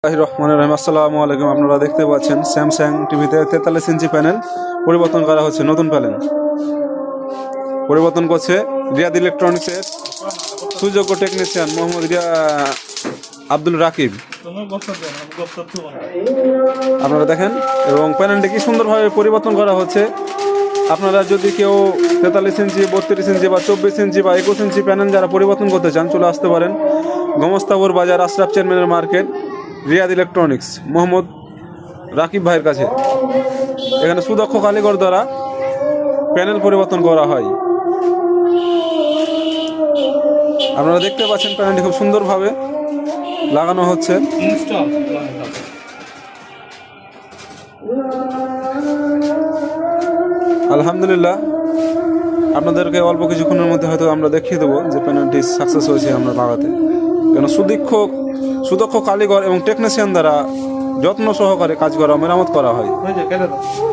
রহমানির রহিম। আসসালামু আলাইকুম। আপনারা দেখতে পাচ্ছেন স্যামসাং টিভিতে 43 ইঞ্চি প্যানেল পরিবর্তন করা হচ্ছে। নতুন প্যানেল পরিবর্তন করছে রিয়াদ ইলেকট্রনিক্সের সুযোগ্য টেকনিশিয়ান মোহাম্মদ আব্দুল রাকিব। আপনারা দেখেন এবং প্যানেলটি কি সুন্দরভাবে পরিবর্তন করা হচ্ছে। আপনারা যদি কেউ 43 ইঞ্চি 32 ইঞ্চি বা 24 ইঞ্চি বা 21 ইঞ্চি প্যানেল যারা পরিবর্তন করতে চান চলে আসতে পারেন গোমস্তাপুর বাজার আশরাফ চেয়ারম্যানের মার্কেট রিয়াদ ইলেকট্রনিক্স মোহাম্মদ রাকিব ভাইয়ের কাছে। এখানে সুদক্ষ কারিগর দ্বারা প্যানেল পরিবর্তন করা হয়। আপনারা দেখতে পাচ্ছেন প্যানেলটি খুব সুন্দরভাবে লাগানো হচ্ছে। আলহামদুলিল্লাহ, আপনাদেরকে অল্প কিছুক্ষণের মধ্যে হয়তো আমরা দেখিয়ে দেবো যে প্যানেলটি সাকসেস হয়েছে আমরা লাগাতে। কেন সুদক্ষ কারিগর এবং টেকনিশিয়ান দ্বারা যত্ন সহকারে কাজ করা মেরামত করা হয়।